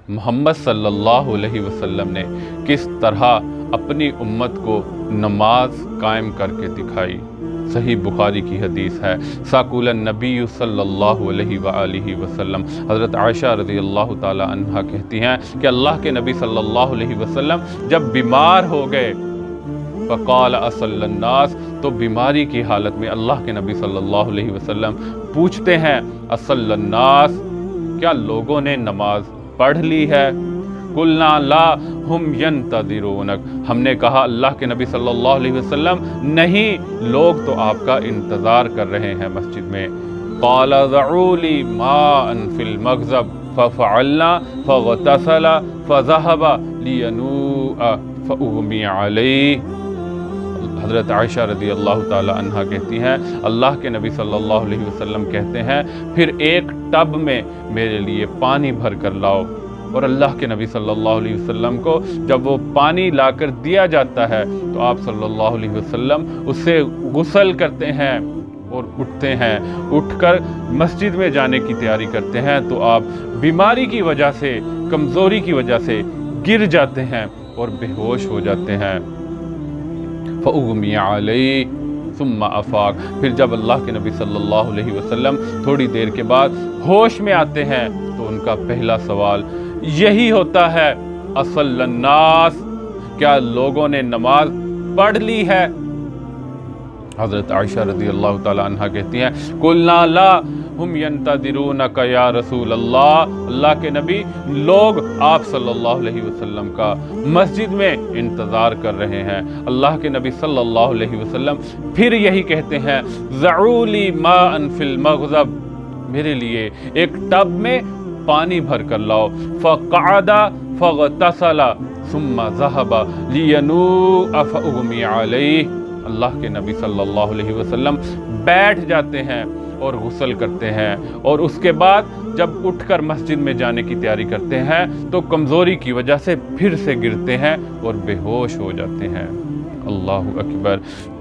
محمد صلی اللہ علیہ وسلم نے کس طرح اپنی امت کو نماز قائم کر کے دکھائی۔ صحیح بخاری کی حدیث ہے، ساقول النبی صلی اللہ علیہ وآلہ وسلم، حضرت عائشہ رضی اللہ تعالی عنہ کہتی ہیں کہ اللہ کے نبی صلی اللہ علیہ وسلم جب بیمار ہو گئے، فقال اصل الناس، تو بیماری کی حالت میں اللہ کے نبی صلی اللہ علیہ وسلم پوچھتے ہیں اصل الناس، کیا لوگوں نے نماز پڑھ لی ہے؟ قلنا لا ہم ینتظرونک، ہم نے کہا اللہ کے نبی صلی اللہ علیہ وسلم نہیں، لوگ تو آپ کا انتظار کر رہے ہیں مسجد میں۔ قال ضعوا لی ماء فی المغزب ففعلنا فاغتسل فذهب لینوء فاغمی علیہ۔ حضرت عائشہ رضی اللہ تعالی عنہ کہتی ہیں اللہ کے نبی صلی اللہ علیہ وسلم کہتے ہیں پھر ایک ٹب میں میرے لیے پانی بھر کر لاؤ، اور اللہ کے نبی صلی اللہ علیہ وسلم کو جب وہ پانی لا کر دیا جاتا ہے تو آپ صلی اللہ علیہ وسلم اس سے غسل کرتے ہیں اور اٹھتے ہیں، اٹھ کر مسجد میں جانے کی تیاری کرتے ہیں تو آپ بیماری کی وجہ سے، کمزوری کی وجہ سے گر جاتے ہیں اور بے ہوش ہو جاتے ہیں۔ فَأُغْمِيَ عَلَيْهِ ثُمَّ أَفَاقَ، پھر جب اللہ کے نبی صلی اللہ علیہ وسلم تھوڑی دیر کے بعد ہوش میں آتے ہیں تو ان کا پہلا سوال یہی ہوتا ہے اصل الناس، کیا لوگوں نے نماز پڑھ لی ہے؟ حضرت عائشہ رضی اللہ تعالی عنہ کہتی ہیں قلنا لا ہم ینتظرونک یا رسول اللہ، اللہ کے نبی لوگ آپ صلی اللہ علیہ وسلم کا مسجد میں انتظار کر رہے ہیں۔ اللہ کے نبی صلی اللہ علیہ وسلم پھر یہی کہتے ہیں ضعوا لی ماء فی المغزب، میرے لیے ایک ٹب میں پانی بھر کر لاؤ۔ فقعد فاغتسل ثم ذهب لینوء فاغمی علیہ، اللہ کے نبی صلی اللہ علیہ وسلم بیٹھ جاتے ہیں اور غسل کرتے ہیں، اور اس کے بعد جب اٹھ کر مسجد میں جانے کی تیاری کرتے ہیں تو کمزوری کی وجہ سے پھر سے گرتے ہیں اور بے ہوش ہو جاتے ہیں۔ اللہ اکبر،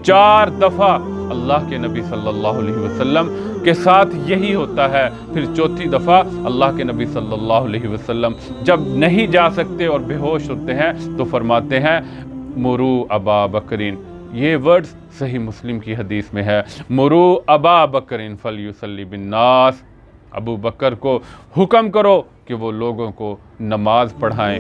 4 دفعہ اللہ کے نبی صلی اللہ علیہ وسلم کے ساتھ یہی ہوتا ہے۔ پھر 4تھی دفعہ اللہ کے نبی صلی اللہ علیہ وسلم جب نہیں جا سکتے اور بے ہوش ہوتے ہیں تو فرماتے ہیں مرو ابا بکرین، یہ ورڈز صحیح مسلم کی حدیث میں ہے، مرو ابا بکرین فلیصلی بالناس، ابو بکر کو حکم کرو کہ وہ لوگوں کو نماز پڑھائیں۔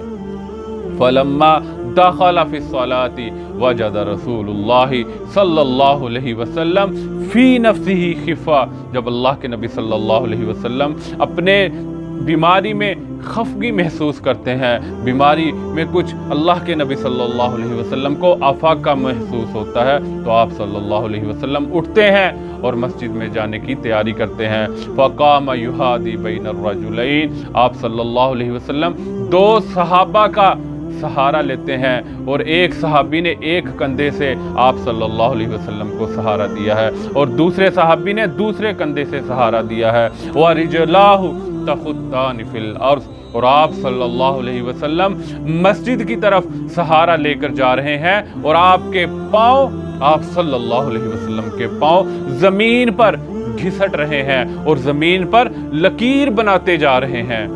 فلما دخل فی الصلاة وجد رسول اللہ صلی اللہ علیہ وسلم فی نفسہ خفا، جب اللہ کے نبی صلی اللہ علیہ وسلم اپنے بیماری میں خفگی محسوس کرتے ہیں، بیماری میں کچھ اللہ کے نبی صلی اللہ علیہ وسلم کو آفاقہ محسوس ہوتا ہے تو آپ صلی اللہ علیہ وسلم اٹھتے ہیں اور مسجد میں جانے کی تیاری کرتے ہیں۔ فقام یحادی بین الرجلین، آپ صلی اللہ علیہ وسلم 2 صحابہ کا سہارا لیتے ہیں، اور ایک صحابی نے ایک کندھے سے آپ صلی اللہ علیہ وسلم کو سہارا دیا ہے اور دوسرے صحابی نے دوسرے کندھے سے سہارا دیا ہے۔ وَرِجْلَاهُ تَخُطَّانِ فِي الْأَرْضِ، اور آپ صلی اللہ علیہ وسلم مسجد کی طرف سہارا لے کر جا رہے ہیں اور آپ کے پاؤں، آپ صلی اللہ علیہ وسلم کے پاؤں زمین پر گھسٹ رہے ہیں اور زمین پر لکیر بناتے جا رہے ہیں۔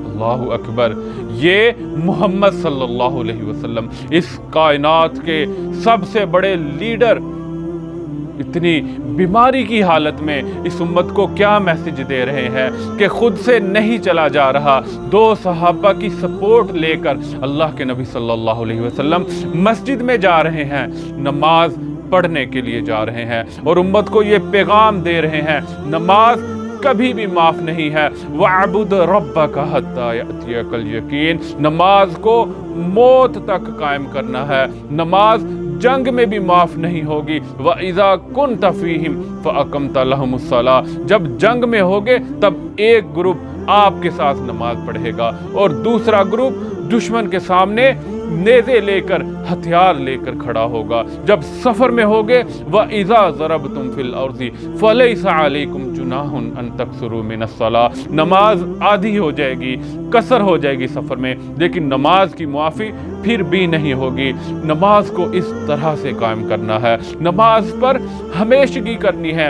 اللہ اکبر، یہ محمد صلی اللہ علیہ وسلم اس کائنات کے سب سے بڑے لیڈر اتنی بیماری کی حالت میں اس امت کو کیا میسج دے رہے ہیں کہ خود سے نہیں چلا جا رہا، 2 صحابہ کی سپورٹ لے کر اللہ کے نبی صلی اللہ علیہ وسلم مسجد میں جا رہے ہیں، نماز پڑھنے کے لیے جا رہے ہیں اور امت کو یہ پیغام دے رہے ہیں نماز کبھی بھی معاف نہیں ہے۔ وَعْبُدْ رَبَّكَ حَتَّى يَأْتِيَكَ الْيَقِينُ، نماز کو موت تک قائم کرنا ہے، نماز جنگ میں بھی معاف نہیں ہوگی۔ وَإِذَا كُنْتَ فِيهِمْ فَأَقَمْتَ لَهُمُ الصَّلَاةَ، جب جنگ میں ہوگے تب ایک گروپ آپ کے ساتھ نماز پڑھے گا اور دوسرا گروپ دشمن کے سامنے نیزے لے کر، ہتھیار لے کر کھڑا ہوگا۔ جب سفر میں ہوگے وَإِذَا ضَرَبْتُمْ فِي الْأَرْضِ فَلَيْسَ عَلَيْكُمْ جُنَاحٌ أَن تَقْصُرُوا مِنَ الصَّلَاةِ، نماز آدھی ہو جائے گی، قصر ہو جائے گی سفر میں، لیکن نماز کی معافی پھر بھی نہیں ہوگی۔ نماز کو اس طرح سے قائم کرنا ہے، نماز پر ہمیشگی کرنی ہے۔